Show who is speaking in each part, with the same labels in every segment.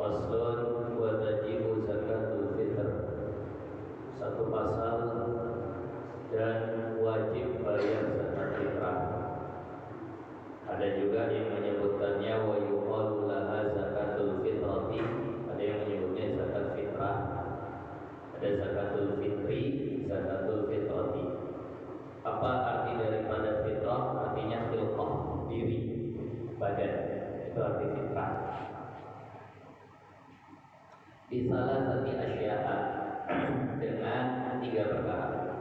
Speaker 1: Faslun wa tajibu zakatul fitr. Satu pasal dan wajib bayar zakat fitrah. Ada juga yang menyebutkannya wa yuqalu laha zakatul fitrati. Ada yang menyebutnya zakat fitrah. Ada zakatul fitri, zakatul fitrati. Apa arti daripada fitrah? Artinya khilqah, diri, badan. Itu arti fitrah. Bisalah sati asya'a, dengan 3 perkara.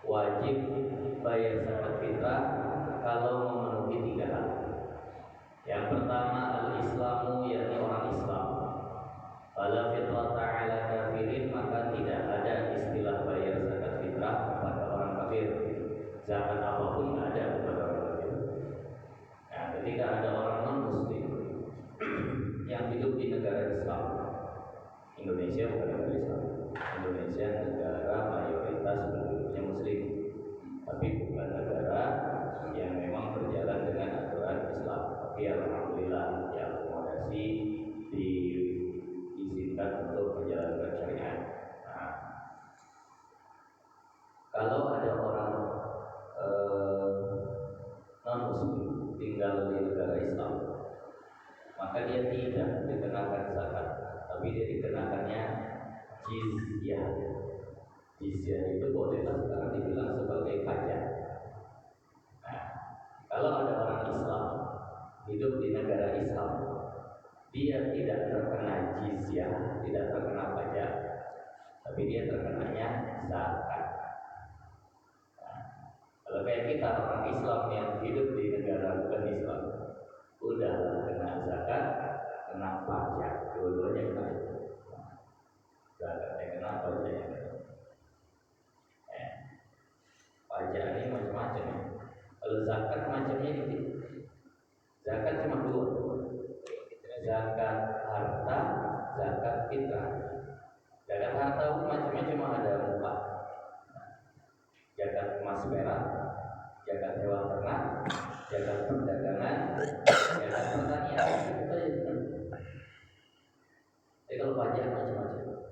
Speaker 1: Wajib bayar zakat fitrah kalau memenuhi 3 hal. Yang pertama al-islamu, yakni orang Islam. Fala fitrata ala kafirin, maka tidak ada istilah bayar zakat fitrah kepada orang kafir. Zakat apapun tidak ada kepada orang kafir. Nah, ketika ada orang non-muslim yang hidup di negara Islam, Indonesia bukan negara Islam. Indonesia negara mayoritas penduduknya Muslim, tapi bukan negara yang memang berjalan dengan aturan Islam. Tapi alhamdulillah diakomodasi, diizinkan untuk menjalankan syariat. Nah, kalau ada orang non-Muslim tinggal di negara Islam, maka dia tidak dikenakan zakat, tapi dia dikenakannya jizyah. Jizyah itu bolehlah sekarang dibilang sebagai pajak. Nah, kalau ada orang Islam hidup di negara Islam, dia tidak terkena jizyah, tidak terkena pajak, tapi dia terkenanya zakat. Nah, kalau kayak kita orang Islam yang hidup di negara bukan Islam, udah kena zakat, kena pajak, dua-duanya kena. Zakatnya kena, pajaknya kena. Pajak ini macam-macam. Kalau zakat macamnya itu, zakat cuma 2. Zakat harta, zakat fitrah. Zakat harta macamnya cuma ada 4. Zakat emas perak, zakat hewan ternak, zakat perdagangan, zakat pertanian. Itu aja. Jadi kalau pajak macam-macam.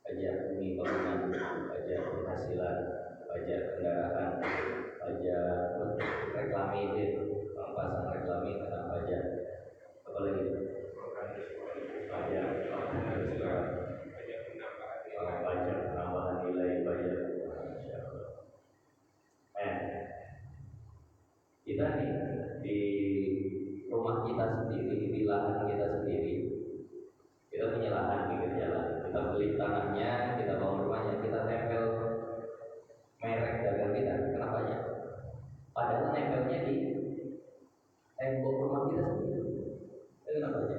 Speaker 1: Pajak bumi bangunan, pajak penghasilan, pajak kendaraan, pajak reklame itu, pasang reklame kena pajak. Apa lagi? Pajak penambahan nilai pajak. Kita nih di rumah kita sendiri, di lahan kita sendiri, kita punya lahan pinggir jalan. Kita beli tanahnya, kita bangun rumahnya, kita tempel merek dagang kita. Kenapa ya? Padahal nempelnya di tembok rumah kita sendiri. Itu kenapa aja?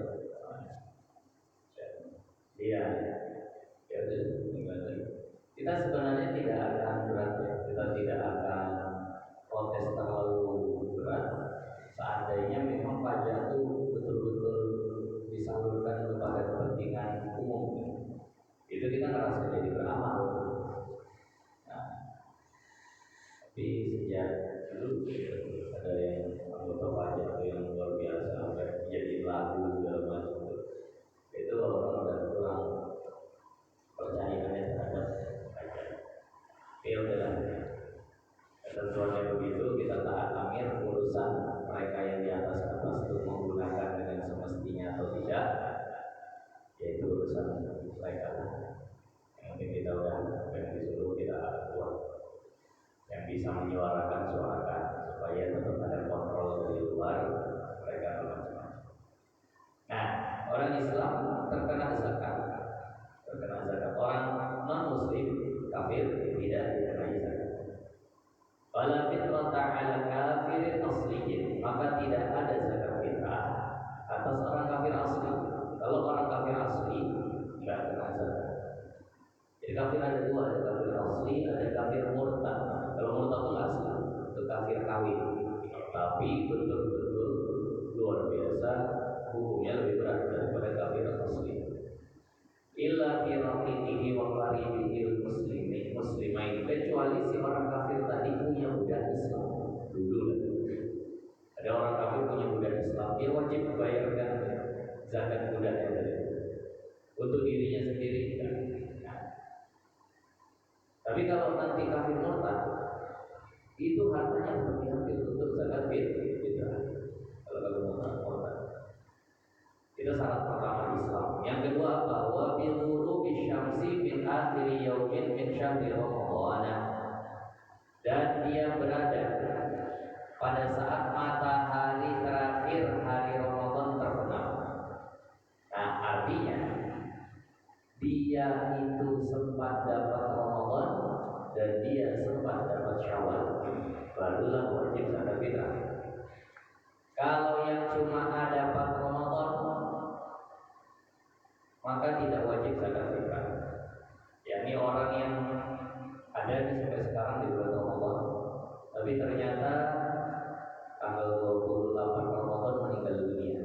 Speaker 1: Iya. Ya udah. Kita sebenarnya tidak akan berat ya. Kita tidak akan protes terlalu berat. Seandainya memang pajak itu betul-betul disalurkan kepada kepentingan umum, itu kita ngerasa jadi beramal. Nah, tapi sejak dulu ada yang anggota pajak itu yang luar biasa, sampai jadi lagu segala macam itu orang udah kurang percayaannya terhadap pajak. Ya udahlah, ketentuannya begitu, kita taat amir. Urusan mereka yang di atas itu menggunakan dengan semestinya atau tidak, yaitu urusan mereka. Yang penting kita udah disuruh, kita kuat. Yang bisa menyuarakan, suarakan, supaya tetap ada kontrol dari luar mereka macam-macam. Nah, orang Islam terkena zakat. Orang non-Muslim kafir tidak dikenai zakat. Wala fitrata ala kafirin asliyin, maka tidak ada zakat fitrah atas orang kafir asli. Kalau orang kafir asli tidak kena zakat. Jadi kafir ada 2, ada kafir asli, ada kafir murtad. Kalau murtad itu asli, itu kafir kawin, tapi betul-betul luar biasa, hukumnya lebih berat daripada kafir asli. Illa fi raqiqihi wa qaribihi muslimain, kecuali si orang kafir tadi punya budak Islam dulu. Ada orang kafir punya budak Islam, dia wajib membayarkan zakat budaknya tadi. Tapi kalau nanti kafir murtad, itu hartanya tetap diambil untuk zakat fitrah. Kalau kafir murtad. Itu syarat pertama Islam. Yang kedua apa? Wa bi ghurubi syamsi min akhir yaumin min syahri Ramadan. Dan dia berada pada saat matahari terakhir hari Ramadan terbenam. Nah, artinya dia itu sempat dapat Ramadan dan dia sempat dapat Syawal, barulah wajib zakat fitrah. Kalau yang cuma dapat Ramadan, maka tidak wajib zakat fitrah. Yakni orang yang ada nih sampai sekarang di bulan Ramadan, tapi ternyata tanggal 28 Ramadan meninggal dunia,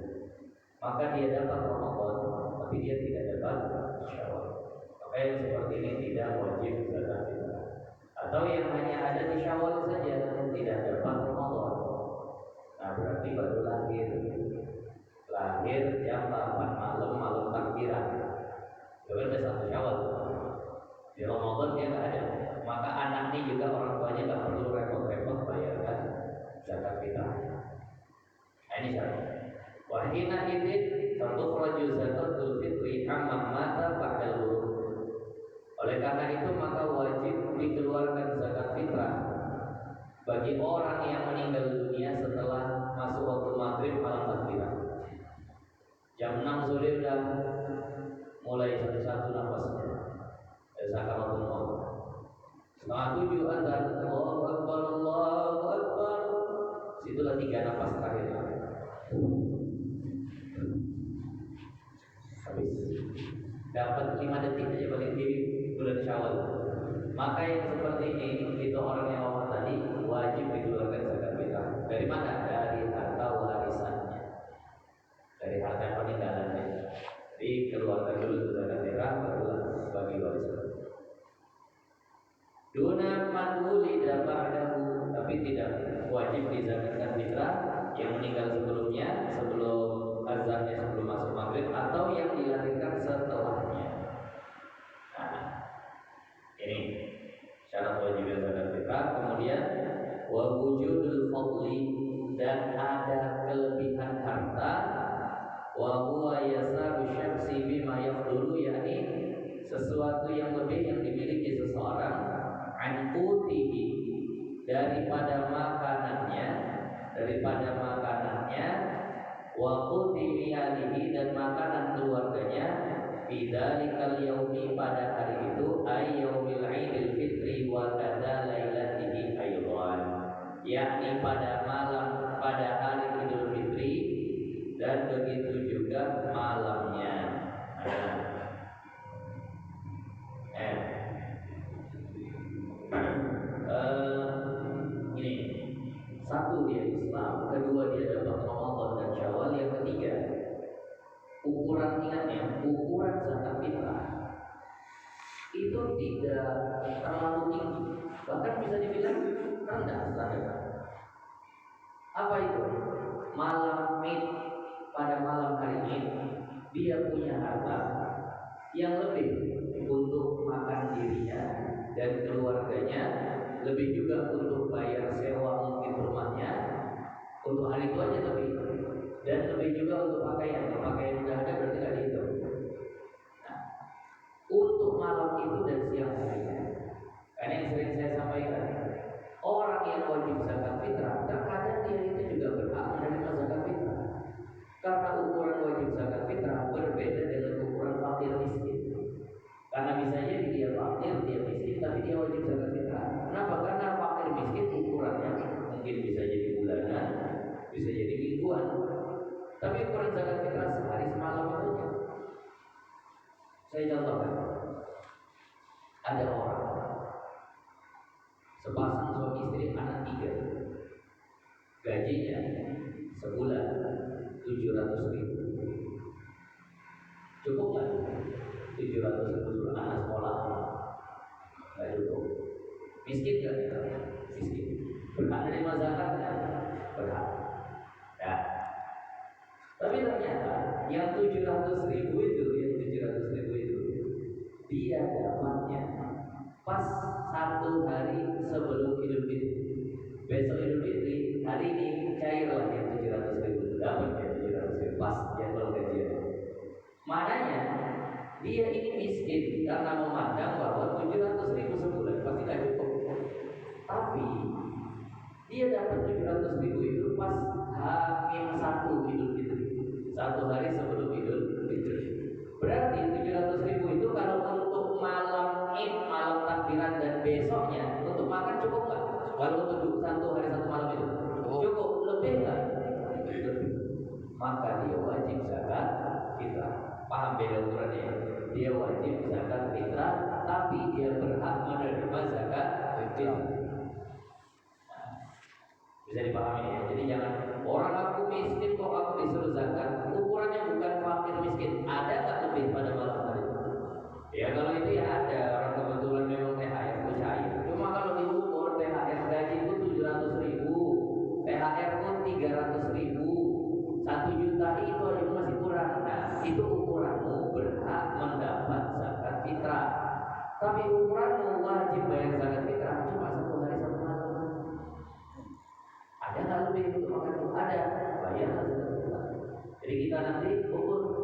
Speaker 1: maka dia dapat Ramadan, tapi dia tidak dapat Syawal. Maka yang seperti ini tidak wajib zakat fitrah. Atau yang hanya ada di Syawal saja, tidak dapat Ramadan. Nah, berarti baru lahir jam 8 malam takbiran. Berarti satu Syawal. Di Ramadan dia nggak ada, maka anaknya juga orang tuanya nggak perlu repot-repot bayarkan zakat fitrah. Nah, ini syarat. Wahina idin tatukhraju zakatul fitri amma mata ba'dal ghurub. Oleh karena itu maka wajib dikeluarkan zakat fitrah bagi orang yang meninggal dunia setelah masuk waktu maghrib malam takbiran. Jam 6 sore sudah mulai satu-satu nafasnya. Sakaratul maut. Setengah 7 azan, Allahu Akbar, Allahu Akbar. Situlah 3 nafas terakhir. Habis. Dapat 5 detik aja balik diri bulan Syawal. Maka yang seperti ini itu orang yang wafat tadi wajib dikeluarkan zakat fitrah. Dari mana? Dari harta warisannya. Dari harta peninggalannya. Dikeluarkan dulu zakat fitrah, barulah bagi warisan. Duna man wulida ba'dahu, tapi tidak wajib dizakatkan fitrah yang meninggal sebelumnya, sebelum azannya, sebelum masuk maghrib, atau yang dilahirkan setelahnya. Nah, ini syarat wajib zakat fitrah. Kemudian wa wujudul fadli, dan ada kelebihan harta, wa huwa yasaru syamsi bima yafdulu, yakni sesuatu yang lebih yang dimiliki seseorang, anqutihi, daripada makanannya, wa quti alihi, dan makanan keluarganya, bidzalikal yaumi, pada hari itu, ay yaumil idil fitri wa kadza lailatihi aydan, yakni pada hari Idul Fitri dan begitu juga malamnya. Ini satu, dia Islam, kedua dia dapat Ramadan dan Syawal, yang ketiga ukuran, ingatnya ukuran zakat fitrah itu tidak terlalu tinggi, bahkan bisa dibilang rendah standar. Apa itu? Malam pada malam hari ini dia punya harta yang lebih untuk makan dirinya dan keluarganya, lebih juga untuk bayar sewa mungkin rumahnya, untuk hari itu aja lebih, dan lebih juga untuk pakaian. Kalau pakaian udah ada berarti nggak dihitung. Nah, untuk malam itu dan siang harinya, karena yang sering saya sampaikan, orang yang wajib zakat fitrah terkadang dia itu juga berhak menerima zakat fitrah, karena ukuran wajib zakat fitrah berbeda dengan ukuran fakir miskin. Karena bisa jadi dia fakir, dia miskin, tapi dia wajib zakat fitrah. Kenapa? Karena fakir miskin ukurannya mungkin bisa jadi bulanan, bisa jadi mingguan. Tapi ukuran zakat fitrah sehari semalam itu. Saya contohkan, ada orang sepasang suami istri, anak 3, gajinya sebulan 700.000. Cukup nggak? 700.000 anak sekolah nggak cukup. Miskin nggak? Miskin. Berhak menerima zakat nggak? Berhak. Ya. Tapi ternyata yang 700.000 itu, dia dapatnya pas 1 hari sebelum Idul Fitri. Besok Idul Fitri, hari ini cair lah yang 700.000 dapat ya 700.000 pas jadwal gajian. Maknanya dia ini miskin karena memandang bahwa 700.000 sebulan pasti tidak cukup. Tapi dia dapat 700.000 itu pas H-1 Idul Fitri, 1 hari sebelum Idul Fitri. Berarti 700.000 itu kalau untuk malam Id, malam takbiran dan besoknya untuk makan cukup nggak? Kalau untuk 1 hari 1 malam itu cukup, lebih nggak? Maka dia wajib zakat fitrah. Paham beda ukurannya? Dia wajib zakat fitrah, tapi dia berhak menerima zakat fitrah. Bisa dipahami ya. Jadi jangan orang aku miskin kok aku disuruh zakat. Ukurannya bukan fakir miskin. Ada nggak lebih pada malam hari? Ya kalau itu ya ada. Orang kebetulan memang THR itu cair. Cuma kalau diukur THR gaji itu 700.000, THR pun 300.000, 1 juta itu aja masih kurang. Nah itu ukuranmu berhak mendapat zakat fitrah. Tapi ukuranmu wajib bayar zakat fitrah cuma 1 hari 1 malam. Ada nggak lebih untuk makan? Ada, bayar zakat fitrah. Jadi kita nanti ukur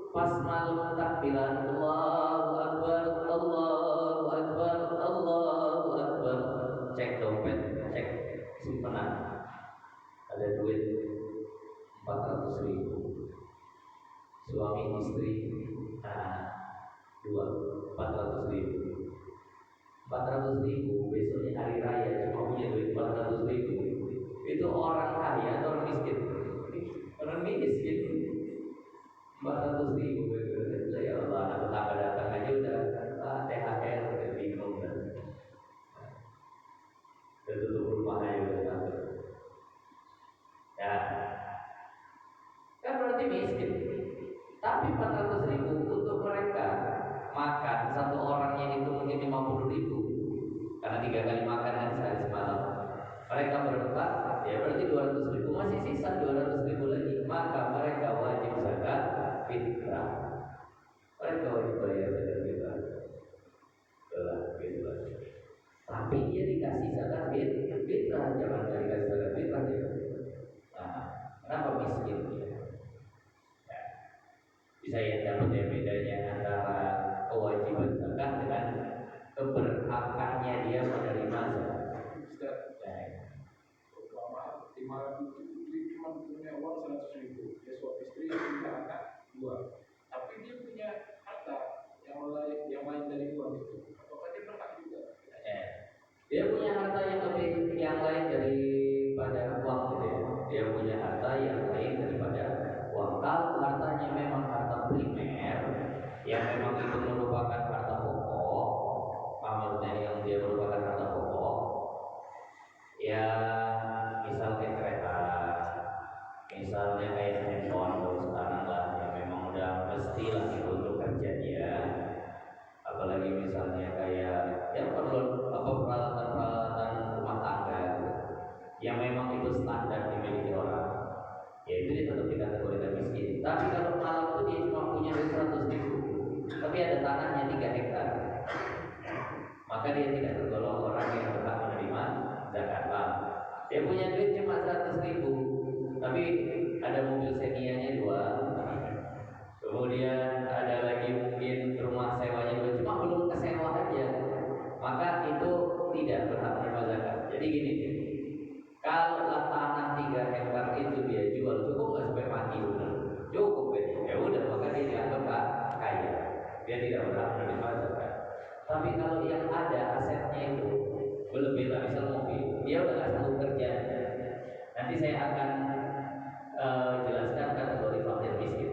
Speaker 1: pas malam takbiran Allahu Akbar, Allahu Akbar, Allahu Akbar. Cek dompet, cek simpanan. Ada duit 400.000. Suami istri dua 400.000. 400.000 besoknya hari raya cuma punya duit 400.000. Itu orang kaya atau orang miskin? Orang miskin. 400.000. Ya Allah, anak tetangga datang aja udah THR udah bingung kan. Udah tutup rumah aja udah. Ya, kan berarti miskin. Tapi 400.000 untuk mereka makan satu orangnya itu mungkin 50.000 karena 3 kali makan kan sehari semalam. Mereka berempat, ya berarti 200.000, masih sisa 200.000 lagi. Maka mereka wajib zakat fitrah. Mereka wajib bayar zakat fitrah. Tapi dia dikasih zakat fitrah, jangan dikasih zakat fitrah dia. Nah, kenapa miskin dia? Bisa ya dapat ya bedanya antara kewajiban zakat dengan keberhakannya dia menerima zakat.
Speaker 2: Umpama 500 dia cuma punya uang 100.000, dia suami istri punya anak 2, tapi dia punya harta yang lain dari uang itu, apakah dia berhak juga?
Speaker 1: Dia punya harta yang lebih yang lain daripada uang gitu ya. Dia punya harta yang lain daripada uang. Kalau hartanya memang harta primer, yang memang itu merupakan harta pokok, maksudnya yang dia merupakan harta pokok, ya misalnya kereta, misalnya kayak handphone kalau sekarang lah, yang memang udah mestilah itu untuk kerja dia. Apalagi misalnya kayak ya peralatan rumah tangga yang memang itu standar dimiliki orang, ya itu dia tetap dikategorikan miskin. Tapi kalau malam itu dia cuma punya 100.000, tapi ada tanahnya 3 hektar, maka dia tidak tergolong orang yang berhak menerima zakat. Dia punya duit cuma 100.000, tapi ada mobil Xenia-nya 2, kemudian ada lagi mungkin rumah sewanya 2, cuma belum kesewa aja, maka itu tidak berhak menerima zakat. Jadi gini, kalau tanah 3 hektar itu dia jual, cukup nggak sampai mati? Benar, cukup ya udah, maka dia dianggap kaya, dia tidak berhak menerima zakat. Tapi kalau yang ada asetnya itu berlebih, misal mobil, dia udah nggak sanggup kerja. Nanti saya akan jelaskan kategori fakir miskin.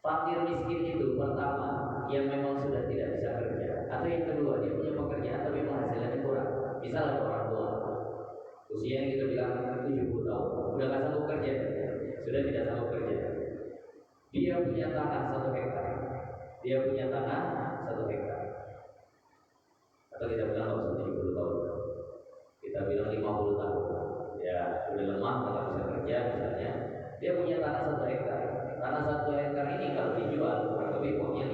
Speaker 1: Fakir miskin itu pertama yang memang sudah tidak bisa kerja, atau yang kedua dia punya pekerjaan tapi penghasilannya kurang. Misal ada orang tua usia yang kita bilang 70 tahun, udah nggak sanggup kerja, sudah tidak sanggup kerja. Dia punya tanah 1 hektar, dia punya tanah 1 hektar, atau kita bilang nggak usah 70 tahun, kita bilang 50 tahun. Ya udah lemah, nggak bisa kerja misalnya. Dia punya tanah 1 hektar. Tanah 1 hektar ini kalau dijual kurang lebih uangnya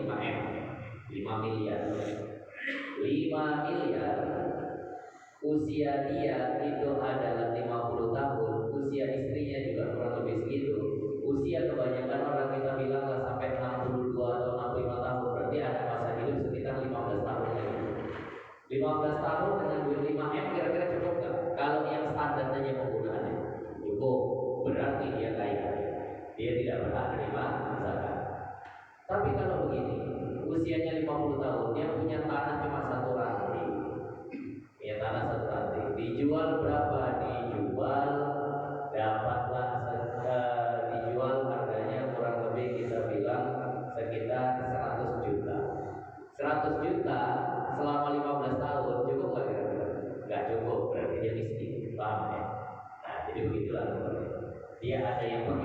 Speaker 1: 5 miliar.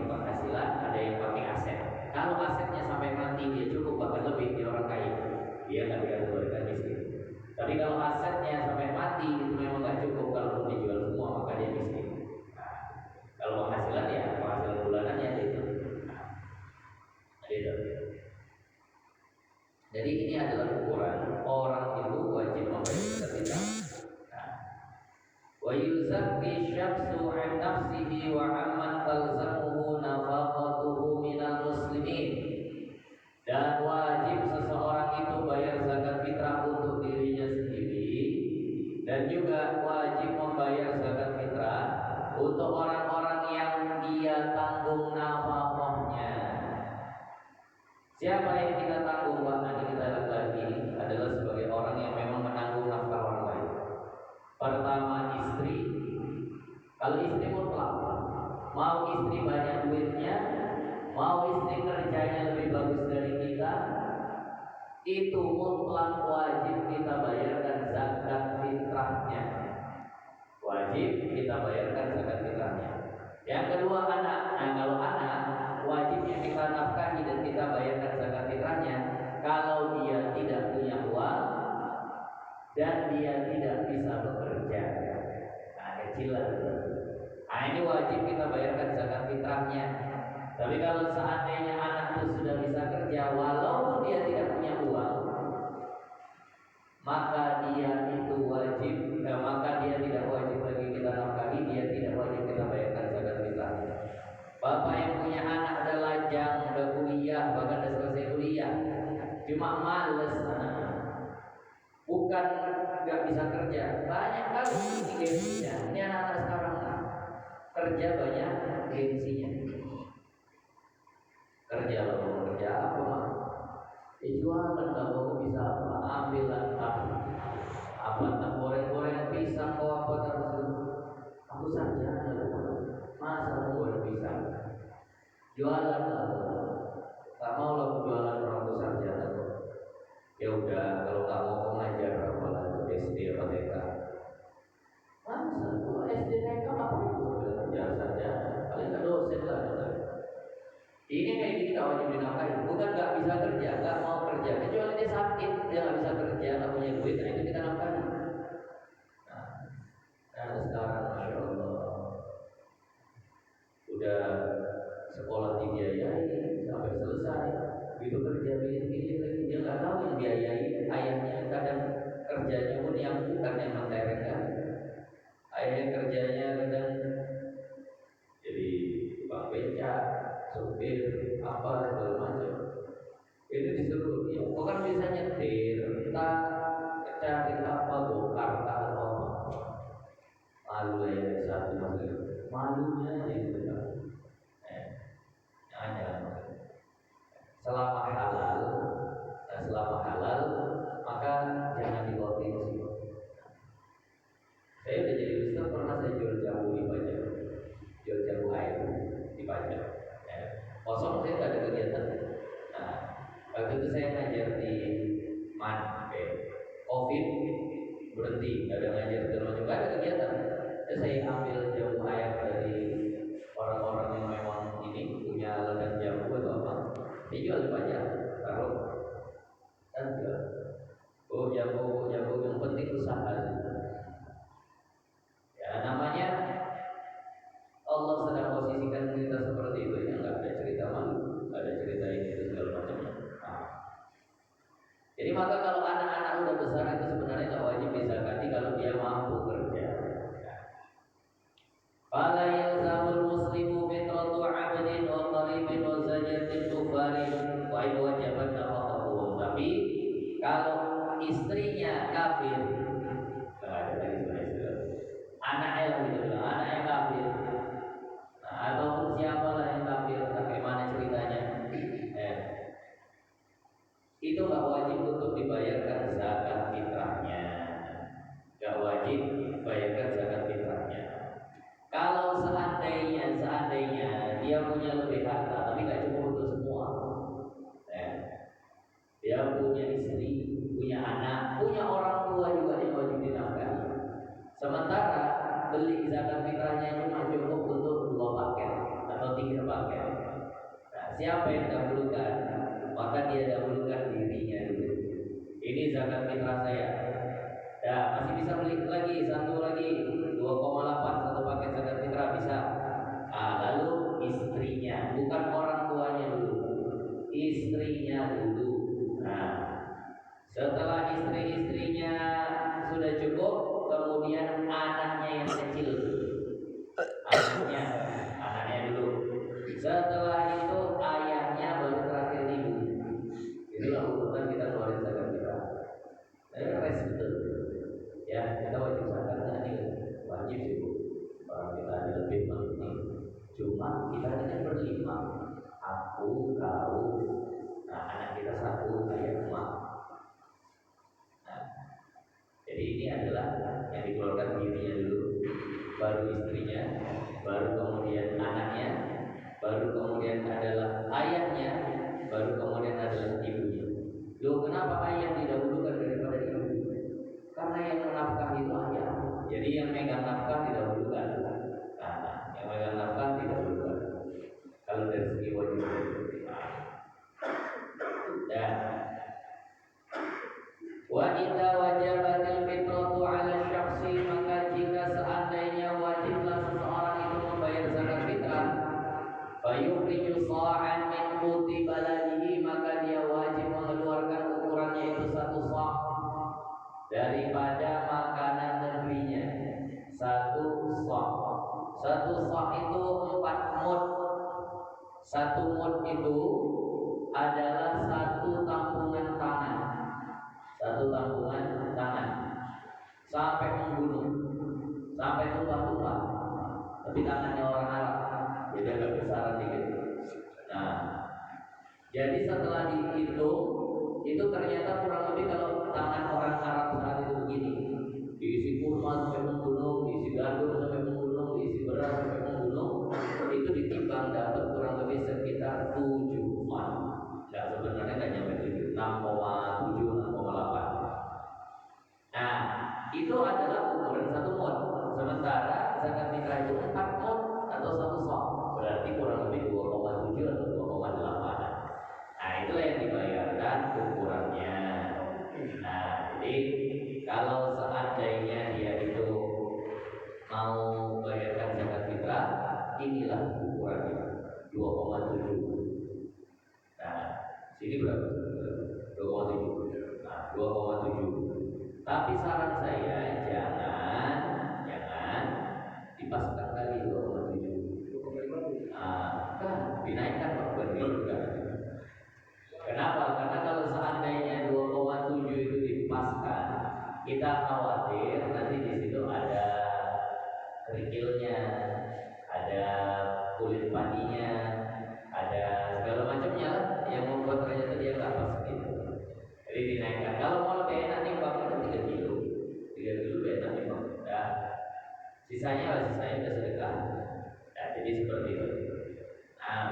Speaker 1: pakai penghasilan, ada yang pakai aset. Kalau asetnya sampai mati dia cukup bahkan lebih, dia orang kaya, dia nggak dikategorikan miskin. Tapi kalau asetnya sampai mati itu memang nggak cukup, kalau dijual semua maka dia miskin. Nah, kalau penghasilan ya penghasilan bulanannya itu. Gitu. Jadi ini adalah ukuran orang itu wajib membayar zakat fitrah. Wa yuzakki syaksu an nafsihi wa amman talzamuhu nafaqatuhu minal muslimin. Dan wajib seseorang itu bayar zakat fitrah untuk dirinya sendiri, dan juga wajib membayar zakat fitrah untuk orang-orang yang dia tanggung nafkahnya. Siapa yang kita tanggung? Nanti kita lihat lagi adalah sebagai orang yang memang menanggung nafkah orang lain. Pertama istri. Kalau istri mutlak, mau istri banyak duitnya, mau istri kerjanya lebih bagus dari kita, itu mutlak wajib kita bayarkan zakat fitrahnya. Wajib kita bayarkan zakat fitrahnya. Yang kedua anak. Nah kalau anak wajibnya kita nafkahi dan kita bayarkan zakat fitrahnya kalau dia tidak punya uang dan dia tidak bisa bekerja. Nah kecilan. Nah ini wajib kita bayarkan zakat fitrahnya. Tapi kalau seandainya anak itu sudah bisa kerja walaupun dia tidak punya uang, maka dia itu wajib, maka dia tidak wajib lagi kita nafkahi, dia tidak wajib kita bayarkan zakat fitrahnya. Bapak yang punya anak udah lajang, udah kuliah, bahkan udah selesai kuliah, cuma males anaknya, bukan nggak bisa kerja, banyak kali ini gengsinya. Ini anak-anak sekarang kerja banyak gengsinya. Kerja loh, kerja apa mah? Jualan kalau bisa apa? Ambil apa tak goreng-goreng pisang kau apa terus? Aku saja masa aku goreng pisang? Jualan lah. Tak mau lah jualan orang itu saja. Ya udah, kalau tak mau ngajar apalah SD atau TK. Masa kalau SD TK apa itu kerja saja? Paling tak dosen lah. Ini kayak gini tak wajib dinafkahi. Bukan nggak bisa kerja, nggak mau kerja. Kecuali dia sakit, dia nggak bisa kerja, nggak punya duit, nah itu kita nafkahi. Nah sekarang masya Allah udah sekolah dibiayai sampai selesai, itu kerja biaya lagi dia nggak tahu yang biayai ayahnya. Kadang kerjanya pun yang bukan yang menterengkan, ayahnya kerjanya kadang jadi tukang becak, supir, apa segala macam. Itu disuruh ya, bukan bisa nyetir, entah cari apa bongkar atau apa. Malu ya satu masalah, malunya itu hanya selama halal, selama halal maka jangan dikorupsi. Saya udah jadi ustaz, pernah saya jual jamu di pajak, jual jamu air di pajak. Kosong saya nggak ada kegiatan. Nah, waktu itu saya ngajar di COVID berhenti, nggak ada ngajar segala macam, nggak ada kegiatan. Terus saya ambil jamu air dari orang-orang yang memang ini punya ladang jamu atau apa, dijual di pajak, taruh dan jual. Oh jamu yang penting usaha. Ya namanya Allah sedang posisikan kita seperti itu, ya nggak ada cerita malu, nggak ada cerita ini itu segala macamnya. Nah. Jadi maka kalau anak-anak udah besar itu sebenarnya nggak wajib dizakati kalau dia mampu kerja. Fala yalzamul muslimu fitratu 'abdin wa qaribin wa zajatin kufarin wa in wajabat nafaqatuhum. Tapi kalau istrinya kafir, nggak ada lagi istilah anaknya lah gitu, anaknya kafir. Ataupun siapalah yang kafir, bagaimana ceritanya? Itu nggak wajib untuk dibayarkan zakat fitrahnya, nggak wajib bayarkan zakat fitrahnya. Kalau seandainya dia punya lebih harta, tapi nggak cukup untuk semua, dia punya istri, punya anak, punya orang tua juga yang wajib dinafkahi. Sementara beli zakat fitrahnya cuma cukup untuk 2 paket atau 3 berpaket. Nah, siapa yang dahulukan, maka dia dahulukan dirinya dulu. Ini zakat fitrah saya. Ya, masih bisa beli lagi, satu lagi 2,8 satu paket zakat fitrah bisa. Nah, lalu istrinya, bukan orang tuanya dulu, istrinya dulu. Nah, setelah istri-istrinya sudah cukup, kemudian anaknya yang kecil, anaknya, anaknya dulu. Setelah itu ayahnya, baru terakhir ibu. Itulah urutan kita keluarin zakat kita. Res betul. Ya, kita wajib zakat ini wajib sih bu. Orang kita ada lebih penting. Cuma kita ini kan berlima. Aku, kau, nah anak kita satu, ayah, emak. Nah, jadi ini adalah yang dikeluarkan dirinya dulu, baru istrinya, baru kemudian anaknya, baru kemudian adalah ayahnya, baru kemudian adalah ibunya. Loh, kenapa ayah didahulukan daripada ibu? Karena yang menafkahi itu ayah. Jadi yang megang nafkah didahulukan. Nah, yang megang nafkah didahulukan. Kalau dari segi wajib, ya. Wa idza wajabatil fitratu 'ala syakhsi, maka jika seandainya wajiblah seseorang itu membayar zakat fitrah, fayukhriju sha'an min quti baladihi, maka dia wajib mengeluarkan ukurannya itu satu sa' daripada makanan negerinya. Satu sa' itu 4 mud. Satu mud itu adalah satu tampungan tangan. Satu tampungan tangan sampai membunuh, sampai tumpah-tumpah. Tapi tangannya orang Arab, jadi agak besaran dikit. Nah, jadi setelah dihitung, itu ternyata kurang lebih kalau tangan orang Arab saat itu begini, diisi kurma sampai membunuh, diisi gandum sampai membunuh, diisi beras sampai membunuh, itu ditimbang dapat kurang lebih sekitar 7 man. Nah, sebenarnya nggak nyampe 7, 6,7, 6,8. Nah, itu adalah ukuran satu mod. Sementara zakat fitrah itu 4 mod atau satu sok, berarti kurang lebih 2,7 atau 2,8. Nah, itulah yang dibayarkan ukurannya. Nah, jadi kalau seandainya dia itu mau bayarkan zakat fitrah, inilah ukurannya 2,7. Nah, sini berapa? 2,7. Nah, 2,7. Tapi saran saya jangan dipasangkan kali 2,7. Kan dinaikkan Pak, juga. Kenapa? Karena kalau seandainya 2,7 itu dipaskan, kita khawatir nanti di situ ada kerikilnya, ada kulit padinya, ada segala macamnya lah yang membuat ternyata dia nggak pas gitu. Jadi dinaikkan. Kalau mau lebih enak timbang itu 3 kilo, 3 kilo lebih enak timbang. Nah, sisanya udah sedekah. Nah, jadi seperti itu. Nah,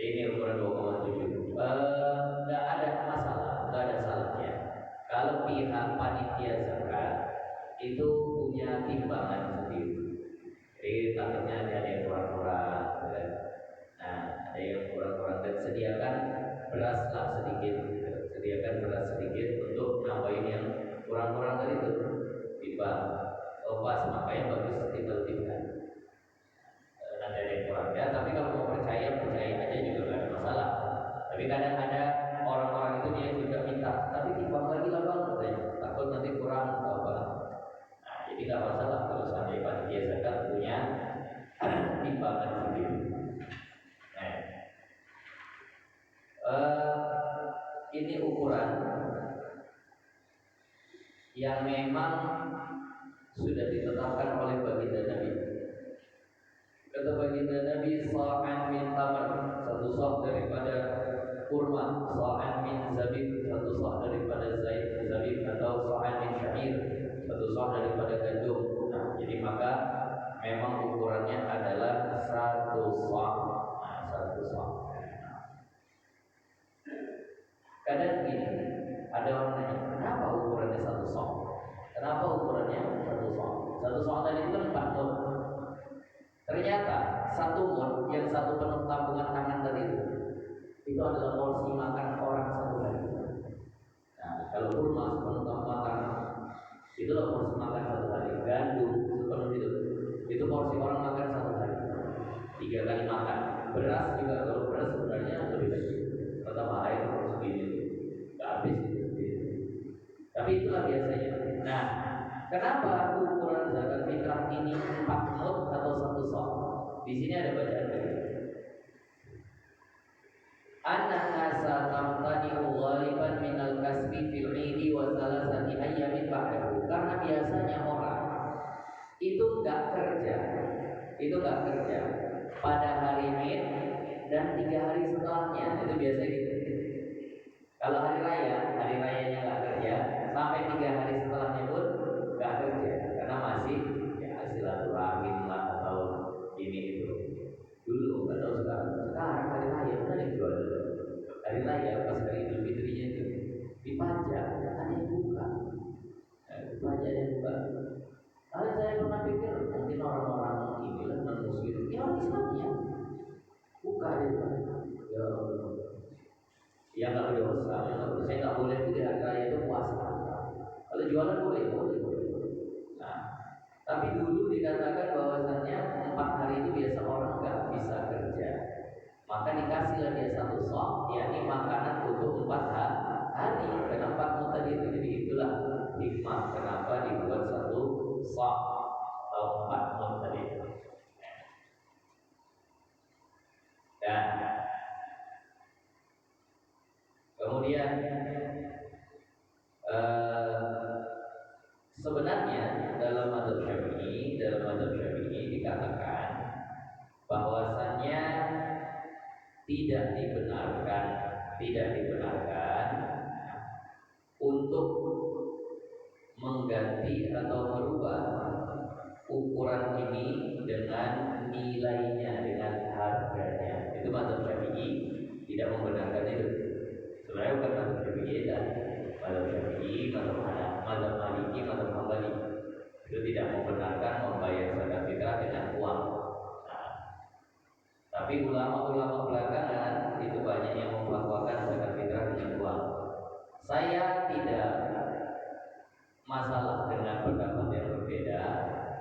Speaker 1: ini ukuran 2,7. Nggak ada masalah, nggak ada salahnya. Kalau pihak panitia zakat itu punya timbangan sendiri. Jadi takutnya ada yang kurang-kurang. Nah, ada yang kurang-kurang dan sediakan beraslah sedikit. Sediakan beras sedikit untuk nambahin yang kurang-kurang tadi itu. Timbang. Oh, pas, makanya bagus ditertibkan. Nanti ada yang kurang ya, tapi kalau mau percaya aja juga nggak ada masalah. Tapi kadang ada orang-orang itu dia juga minta, tapi timbang lagi lah bang, katanya takut nanti kurang atau apa. Nah, jadi nggak masalah kalau seandainya panitia zakat punya timbangan sendiri. Nah, ini ukuran yang memang sudah ditetapkan oleh baginda Nabi. Kata baginda Nabi, sa'an min tamar, satu sa' daripada kurma, sa'an min zabib, satu sa' daripada zabib, atau sa'an min syair, satu sa' daripada gandum. Nah, jadi maka memang ukurannya adalah satu sa'. Nah, satu sa'. Kadang gini, ada orang nanya, kenapa ukurannya satu sa'? Kenapa ukurannya satu sa'? Satu sa' tadi itu kan 4 mud. Ternyata satu mud yang satu penuh tabungan tangan tadi itu adalah porsi makan orang satu hari. Nah, kalau kurma sepenuh tabungan tangan itulah porsi makan satu hari. Gandum sepenuh itu porsi orang makan satu hari. 3 kali makan. Beras juga, kalau beras sebenarnya lebih kecil. Pertama air segini, nggak habis itu. Tapi itulah biasanya. Nah, kenapa ukuran zakat fitrah ini 4 mud atau 1 sok? Di sini ada bacaan begini. Anak nasa tamtani'u ghaliban minal kasbi fil 'idi wa salasati ayyamin ba'dahu. Karena biasanya orang itu nggak kerja pada hari Id dan 3 hari setelahnya. Itu biasa gitu. Kalau hari rayanya nggak kerja, sampai 3 hari setelahnya pun nggak kerja, karena masih ya silaturahim lah atau ini itu. Dulu nggak tahu sekarang hari raya mana yang jual? Hari raya pas hari Idul Fitrinya itu dipajak, ada yang buka, dipajak yang buka. Lalu saya pernah pikir mungkin orang-orang inilah non muslim, ya orang Islamnya buka dia, ya ya nggak berdosa, saya nggak boleh tidak hari raya itu puasa. Kalau jualan boleh. Nah, tapi dulu dikatakan bahwasannya 4 hari itu biasa orang nggak bisa kerja, maka dikasihlah dia 1 sok, yakni makanan untuk 4 hari. Kenapa tadi itu? Jadi itulah hikmah kenapa dibuat 1 sok atau 4 mud tadi. Dan kemudian sebenarnya dalam mazhab Syafi'i dikatakan bahwasannya tidak dibenarkan untuk mengganti atau merubah ukuran ini dengan nilainya, dengan harganya. Itu mazhab Syafi'i tidak membenarkan itu. Sebenarnya bukan mazhab Syafi'i dan mazhab Syafi'i, mazhab Maliki, mazhab Hambali itu tidak membenarkan membayar zakat fitrah dengan uang. Nah, tapi ulama-ulama belakangan itu banyak yang memfatwakan zakat fitrah dengan uang. Saya tidak masalah dengan pendapat yang berbeda.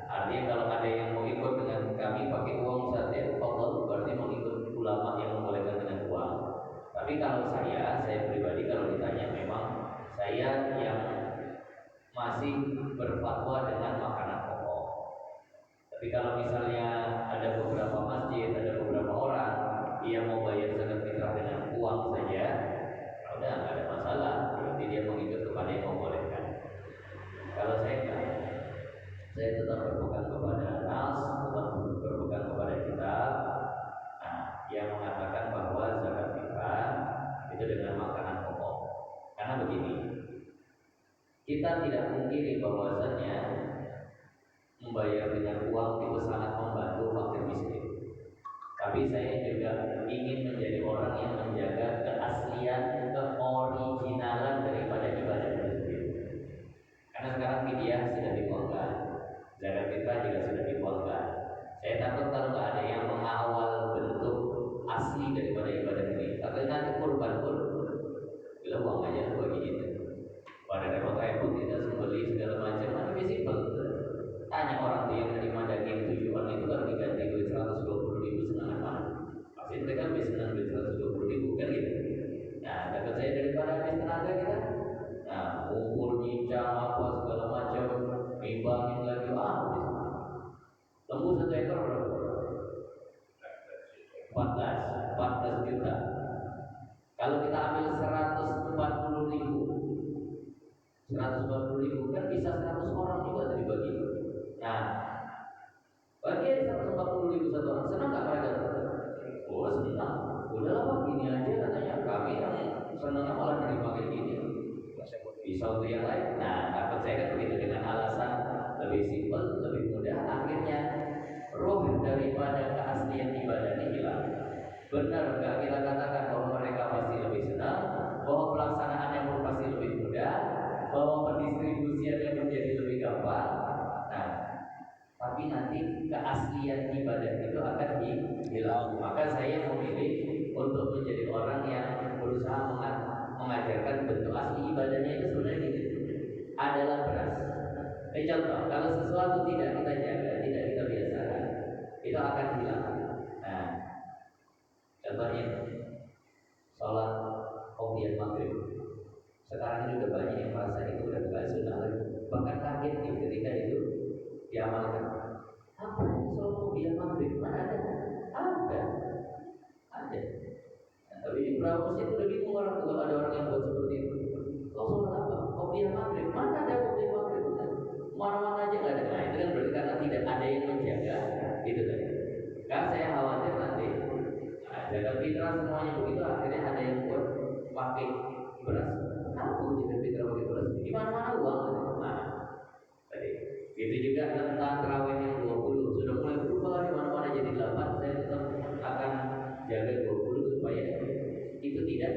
Speaker 1: Artinya kalau ada yang mau ikut dengan kami pakai uang saja, Allah berarti mau ikut ulama yang membolehkan dengan uang. Tapi kalau saya pribadi kalau ditanya, memang saya yang masih berfatwa dengan makanan pokok. Tapi kalau misalnya ada beberapa masjid, ada beberapa orang yang mau bayar zakat fitrah dengan uang saja, udah nggak ada masalah. Berarti dia mengikut kepada yang membolehkan. Kalau saya enggak, saya tetap berpegang kepada nas, tetap berpegang kepada kitab, yang mengatakan bahwa zakat fitrah itu dengan makanan pokok. Karena begini, kita tidak mungkin bahwasannya membayar dengan uang itu sangat membantu fakir miskin. Tapi saya juga ingin menjadi orang yang menjaga keaslian, keoriginalan daripada ibadah itu sendiri. Karena sekarang media sudah dituangkan, zakat fitrah juga sudah dituangkan. Saya takut kalau nggak ada yang mengawal bentuk asli daripada ibadah ini, tapi nanti kurban pun bilang uang aja bagi itu. Pada repot-repot tidak sembeli segala macam, lebih simpel. Tanya orang tuh yang terima daging tujuan itu kalau diganti duit 120.000 senang mana? Pasti mereka lebih senang duit 120.000 kan gitu. Nah, dapat saya daripada habis tenaga kita. Nah, ukur nyincang apa segala macam, imbangin lagi habis. Lembu 1 ekor berapa? 14 juta. Kalau kita ambil 140.000 kan bisa 100 orang juga tadi bagi. Nah, bagi 140.000 satu orang, senang nggak mereka? Oh senang. Udahlah Pak, gini aja katanya, kami yang senangnya malah nerima kayak gini. Bisa untuk yang lain. Nah, dapat saya kan begitu dengan alasan lebih simpel, lebih mudah. Akhirnya roh daripada keaslian ibadah ini hilang. Benar nggak kita katakan bahwa mereka pasti lebih senang, bahwa pelaksanaannya pun pasti lebih mudah, bahwa pendistribusiannya menjadi lebih gampang. Nah, tapi nanti keaslian ibadah itu akan itu asli ibadahnya itu sebenarnya gitu, adalah beras. Contoh, kalau sesuatu tidak kita jaga, tidak kita biasakan, itu akan hilang. Nah, contohnya sholat qobliyah maghrib. Sekarang ini udah banyak yang merasa itu udah bukan sunnah lagi. Bahkan kaget nih ketika itu diamalkan. Apa itu sholat qobliyah maghrib? Mana ada? Ada. Ada. Nah, tapi di beberapa masjid itu lebih bingung kalau ada orang yang buat seperti itu. Kau sholat apa? Qobliyah maghrib. Mana ada qobliyah maghrib? Mana-mana aja nggak ada. Nah, itu kan berarti karena tidak ada yang menjaga itu tadi. Kan saya khawatir nanti jaga fitrah semuanya begitu, akhirnya ada yang buat pakai beras. Aku jaga fitrah pakai beras. Di mana-mana uang. Nah, tadi itu juga tentang terawih yang 20 sudah mulai berubah di mana-mana jadi 8. Saya tetap akan jaga 20 supaya itu tidak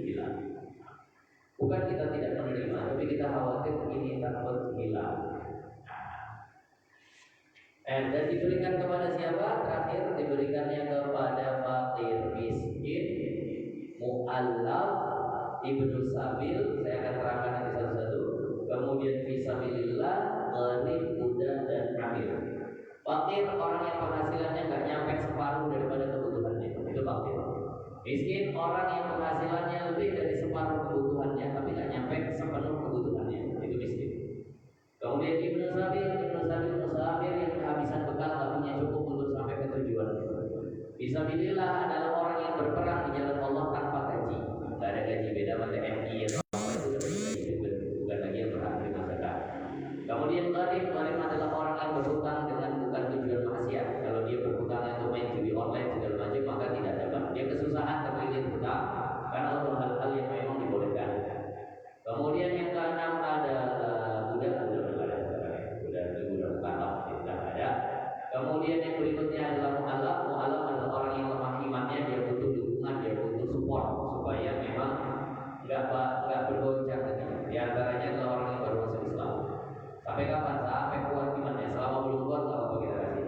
Speaker 1: hilang. Bukan kita tidak menerima, tapi kita khawatir ini takut hilang. Dan diberikan kepada siapa? Terakhir diberikannya kepada fakir, miskin, mu'allaf, ibnu sabil. Saya akan terangkan nanti satu-satu. Kemudian fisabilillah, gharib, budak, dan amil. Fakir orang yang penghasilannya nggak nyampe separuh daripada kebutuhannya, itu fakir. Miskin orang yang penghasilannya lebih dari separuh kebutuhannya, tapi nggak nyampe sepenuh kebutuhannya, itu miskin. Kemudian ibnu sabil musafir yang kehabisan bekal tak punya cukup untuk sampai ke tujuan. Fisabilillah adalah orang yang berperang di jalan Allah tanpa gaji. Tidak ada gaji, beda sama TNI atau apa itu bukan lagi yang berhak terima zakat. Kemudian gharib adalah orang yang berhutang dengan bukan tujuan maksiat. Kalau dia berhutang untuk main judi online segala macam maka tidak dapat. Dia kesusahan terlilit hutang karena untuk hal-hal yang memang dibolehkan. Kemudian yang keenam adalah budak tidak ada. Kemudian yang berikutnya adalah mu'alaf adalah orang yang lemah imannya, dia butuh dukungan, dia butuh support supaya memang nggak bergoncang tadi. Di antaranya adalah orang yang baru masuk Islam. Sampai kapan? Sampai kuat imannya. Selama belum kuat nggak apa-apa kita kasih.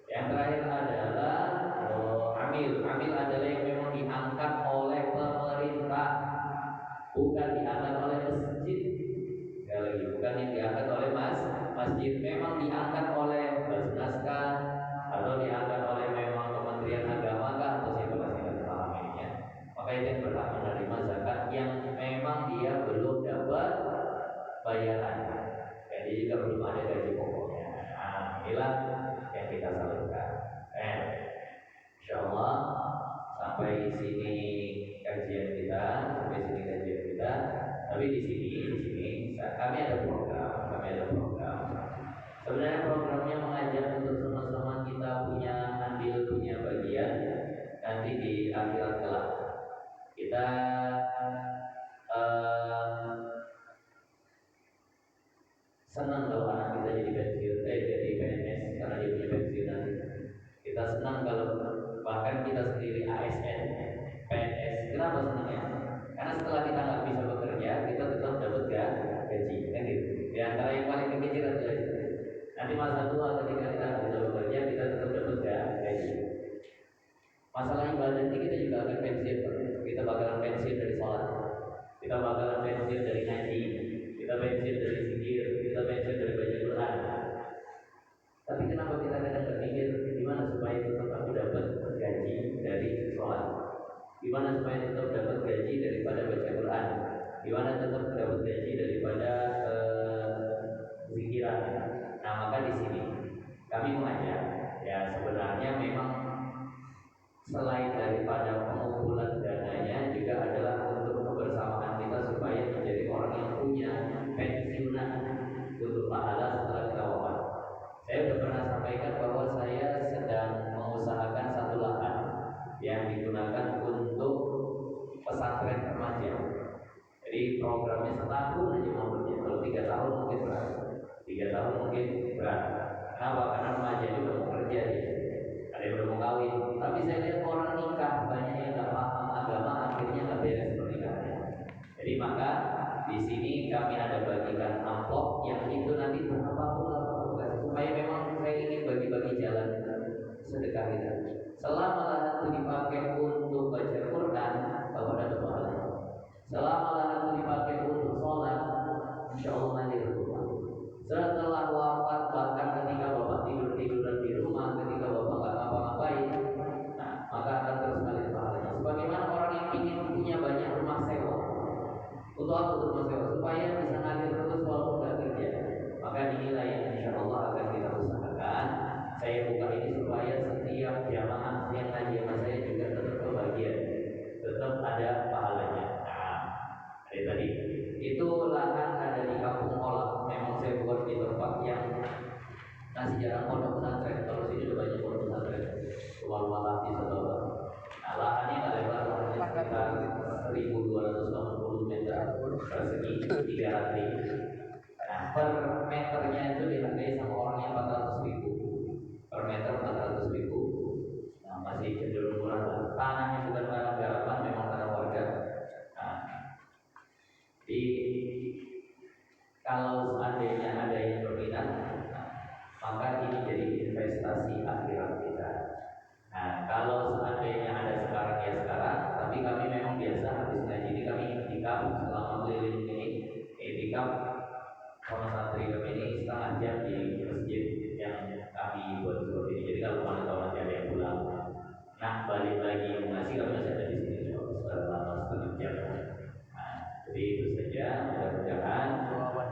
Speaker 1: Yang terakhir adalah amil adalah yang memang diangkat oleh pemerintah, bukan diangkat oleh masjid. Sekali lagi, bukan yang diangkat oleh masjid, memang diangkat oleh Basnaskah atau diangkat oleh memang Kementerian Agama kah atau siapa sih tidak paham ini ya. Maka itu yang berhak menerima zakat yang memang dia belum dapat bayaran. Jadi juga belum ada gaji pokoknya. Nah, inilah yang kita salurkan. Insyaallah sampai sini kajian kita. Tapi di sini kami ada program. Sebenarnya programnya mengajak untuk sama-sama kita punya bagian nanti di akhirat kelak. Kita senang kalau anak kita jadi PNS karena dia punya pensiunan. Kita senang kalau bahkan kita sendiri ASN, PNS. Kenapa senangnya? Karena setelah kita nggak bisa bekerja, kita tetap dapat gaji, kan gitu. Di antara yang paling dikejar adalah itu. Nanti masa tua ketika kita nggak bisa bekerja, kita tetap dapat gaji. Masalah ibadah ini kita juga akan pensiun. Kita bakalan pensiun dari sholat, kita bakalan pensiun dari ngaji, kita pensiun dari zikir, kita pensiun dari baca Quran. Tapi kenapa kita kadang berpikir gimana supaya tetap aku dapat gaji dari sholat? Gimana supaya tetap dapat gaji daripada baca Quran? Gimana tetap dapat gaji daripada zikiran? Nah, maka di sini kami mengajak, ya sebenarnya memang selain daripada pengumpulan dananya juga adalah untuk kebersamaan kita supaya menjadi orang yang punya pensiunan untuk pahala setelah kita wafat. Saya sudah pernah sampaikan bahwa saya sedang mengusahakan satu lahan yang digunakan untuk pesantren remaja. Jadi programnya setahun aja umurnya. Kalau 3 tahun mungkin berat. 3 tahun mungkin berat. Kenapa? Karena remaja itu udah mau kerja dia. Ada yang udah mau kawin. Tapi saya lihat orang nikah banyak yang nggak paham agama, akhirnya nggak beres pernikahannya. Jadi maka di sini kami ada bagikan amplop yang itu nanti berapapun supaya memang saya ingin bagi-bagi jalan sedekah kita. Selama lahan itu dipakai untuk baca Quran, kalau ada pahala. Selama lahan itu dipakai persegi 300.000. Nah, per meternya itu dihargai sama orangnya 400.000. Per meter 400.000. Nah, masih cenderung murah lah. Tanahnya bukan tanah garapan, memang tanah warga. Nah, di kalau seandainya ada yang berminat, maka ini jadi investasi akhirat kita. Nah, kalau seandainya ada sekarang ya sekarang, tapi kami memang biasa habis ngaji ini kami iktikaf selama keliling ini, iktikaf sama santri kami ini setengah jam di masjid yang kami buat seperti ini. Jadi kalau mana tahu nanti ada yang pulang, nah balik lagi mengaji kami masih ada di sini selama setengah jam. Nah, jadi itu saja. Mudah-mudahan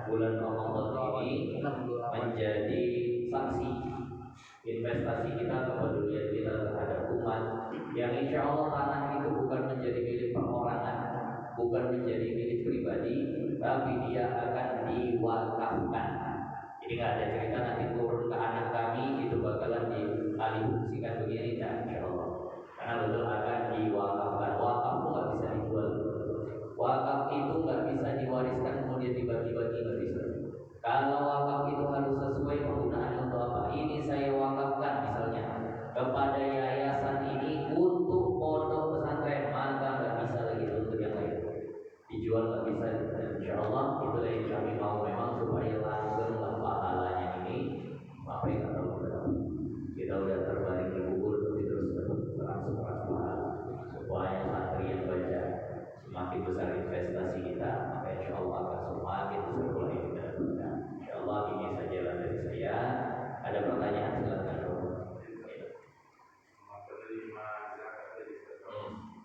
Speaker 1: bulan Ramadan ini menjadi saksi investasi kita kepedulian kita terhadap umat, yang insya Allah tanah itu bukan menjadi milik perorangan, bukan menjadi milik pribadi, tapi dia akan diwakafkan. Jadi nggak ada cerita nanti turun ke anak kami itu bakalan dialihfungsikan begini, nah, insya Allah karena betul akan diwakafkan. Wakaf itu nggak bisa dijual, wakaf itu nggak bisa diwariskan kemudian dibagi-bagi, nggak bisa. Kalau wakaf itu harus sesuai penggunaannya untuk apa. Ini saya wakafkan misalnya kepada yayasan ini untuk pondok pesantren, maka nggak bisa lagi untuk yang lain dijual, nggak bisa. Dan insya Allah itulah yang kami mau, memang supaya langsung pahalanya ini apa yang kita udah terbalik di kubur tapi terus langsung pahala, supaya santri yang baca semakin besar investasi kita, maka insya Allah akan semakin besar pula yang kita dapatkan. Insya Allah ini saja dari saya. Ada pertanyaan silakan.
Speaker 2: Penerima zakat dari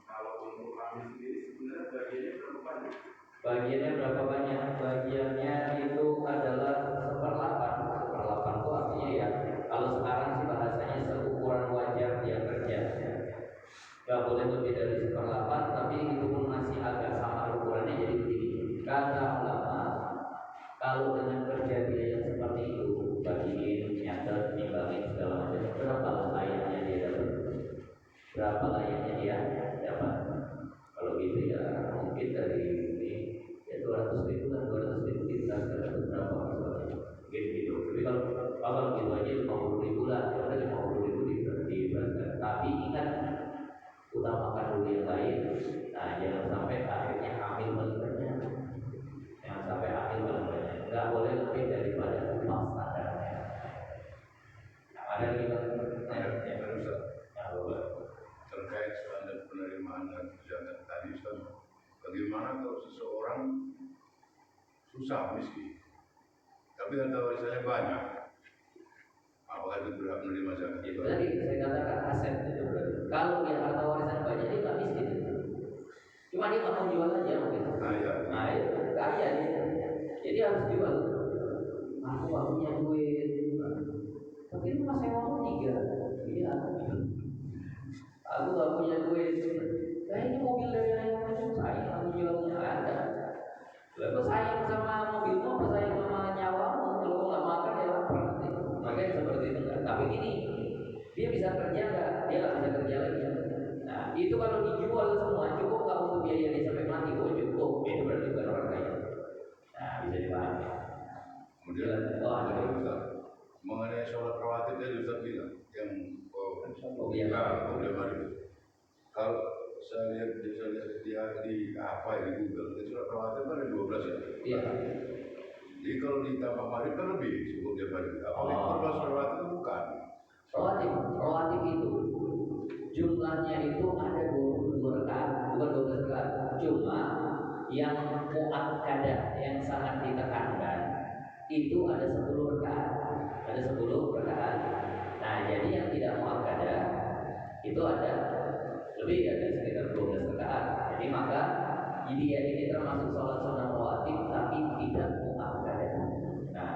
Speaker 2: kalau untuk kami sendiri sebenarnya bagiannya berapa banyak?
Speaker 1: Bagiannya berapa banyak? Bagiannya itu adalah seperlapan. Seperlapan itu artinya ya, kalau sekarang sih bahasanya seukuran wajar dia kerja. Gak boleh lebih dari seperlapan, tapi itu pun masih agak sama ukurannya. Jadi begini, kata ulama, kalau dengan kerja dia yang seperti itu, bagiin, nyatet, nimbangin segala macam, berapa layaknya dia dapat? Berapa layaknya dia dapat? Kalau gitu ya mungkin dari ini ya 200.000 lah, 200.000 kita dapat berapa misalnya, gitu. Tapi kalau gitu aja 50.000 lah, ya udah 50.000 diberatkan. Tapi ingat, utamakan dulu yang lain. Nah, jangan sampai akhirnya ambil paling banyak. Jangan sampai ambil paling banyak. Nggak boleh lebih daripada upah standarnya. Nah, ada lagi
Speaker 3: terkait standar penerimaan dan zakat tadi, bagaimana kalau seseorang susah miskin, tapi harta warisannya banyak, apakah itu berhak menerima zakat?
Speaker 1: Itu tadi saya katakan aset itu berarti. Kalau dia harta warisan banyak, dia nggak miskin. Cuma dia nggak mau jual aja mungkin. Nah itu kaya dia. Jadi harus jual. Aku nggak punya duit. Tapi rumah sewa mau 3. Iya. Aku nggak punya duit. Nah ini mobil dari ayah macam saya, aku jualnya ada. Lalu sayang sama mobilmu, apa sayang sama nyawamu? Kalau nggak makan ya lapar nanti. Makanya seperti itu kan. Tapi ini dia bisa kerja nggak? Dia nggak bisa kerja lagi. Nah itu kalau dijual semua cukup nggak untuk biaya dia sampai mati? Oh cukup. Itu berarti bukan orang kaya. Nah bisa dipahami.
Speaker 3: Kemudian mengenai sholat rawatib tadi Ustaz bilang yang kalau saya lihat di apa ya di Google, itu sholat rawatib ada 12 ya.
Speaker 1: Iya.
Speaker 3: Jadi kalau ditambah maghrib kan lebih cukup dia balik. Apalagi kalau sholat rawatib itu bukan.
Speaker 1: Rawatib itu jumlahnya itu ada 22 rakaat, bukan 12 rakaat. Cuma yang muakkadah yang sangat ditekankan itu ada 10 rakaat. Ada 10 rakaat. Nah, jadi yang tidak muakkadah itu ada lebih dari sekitar 12 rakaat. Jadi maka dia ini termasuk sholat sunnah rawatib tapi tidak muakkadah. Nah,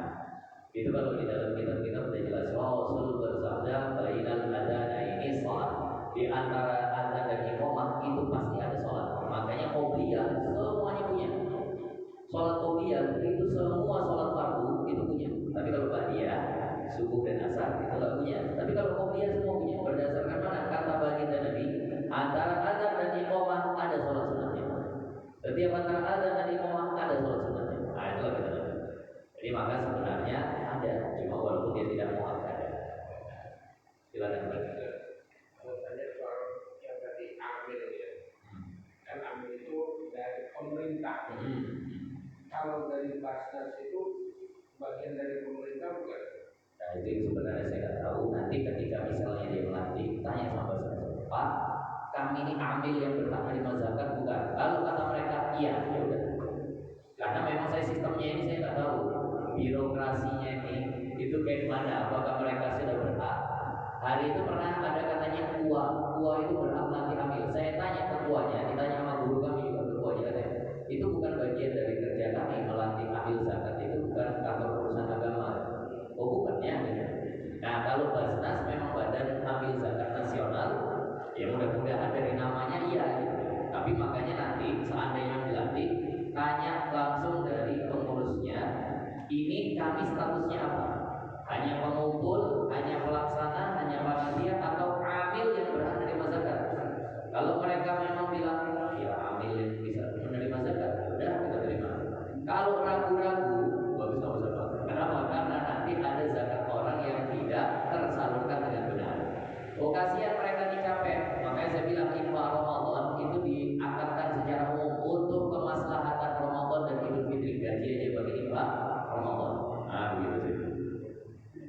Speaker 1: itu kalau di dalam kitab-kitab sudah jelas. Rasul bersabda, bainal adzanaini sholat. Di antara adzan dan iqamah itu pasti ada sholat. Makanya qobliyah semuanya punya. Sholat qobliyah itu semua sholat fardu itu punya. Tapi kalau ba'diyah, subuh dan asar itu nggak punya. Tapi kalau qobliyah semua punya. Berdasarkan mana? Kata baginda Nabi, antara adzan dan iqamah ada sholat sunnahnya. Setiap antara adzan dan iqamah ada sholat
Speaker 2: pemerintah. Kalau dari Basnas itu bagian dari pemerintah bukan?
Speaker 1: Nah itu yang sebenarnya saya nggak tahu. Nanti ketika misalnya dia melantik, tanya sama Basnas, Pak, kami ini amil yang berhak menerima zakat bukan? Kalau kata mereka iya, ya udah. Karena memang saya sistemnya ini saya nggak tahu, birokrasinya ini itu kayak mana? Apakah mereka sudah berhak? Hari itu pernah ada katanya kuah itu berhak nanti amil. Saya tanya ke kuahnya, ditanya sama guru kami juga ke kuahnya katanya, itu bukan bagian dari kerja kami melantik amil zakat, itu bukan kantor urusan agama. Oh bukan ya? Nah kalau Basnas memang badan amil zakat nasional, ya mudah-mudahan dari namanya iya. Tapi makanya nanti seandainya dilantik, tanya langsung dari pengurusnya, ini kami statusnya apa? Hanya pengumpul, hanya pelaksana, hanya panitia, atau amil yang berhak menerima zakat? Kalau mereka memang bilang ya amil yang bisa menerima zakat, udah kita terima. Kalau ragu-ragu, bagus nggak usah Pak. Kenapa? Karena nanti ada zakat orang yang tidak tersalurkan dengan benar. Oh kasihan mereka dicapek. Makanya saya bilang infak Ramadan itu diangkatkan secara umum untuk kemaslahatan Ramadan dan Idul Fitri, gaji aja bagi infak Ramadan. Nah begitu sih.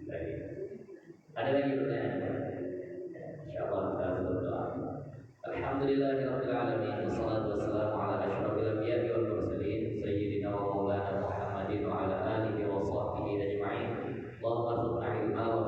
Speaker 1: Baik. Ada lagi pertanyaan? Insyaallah kita berdoa. Alhamdulillahirabbil alamin wassalatu wassalamu ala asyrofil anbiya'i wal mursalin sayyidina wa maulana Muhammadin wa ala alihi wa sahbihi ajma'in. Allahumma arzuqna ilma wa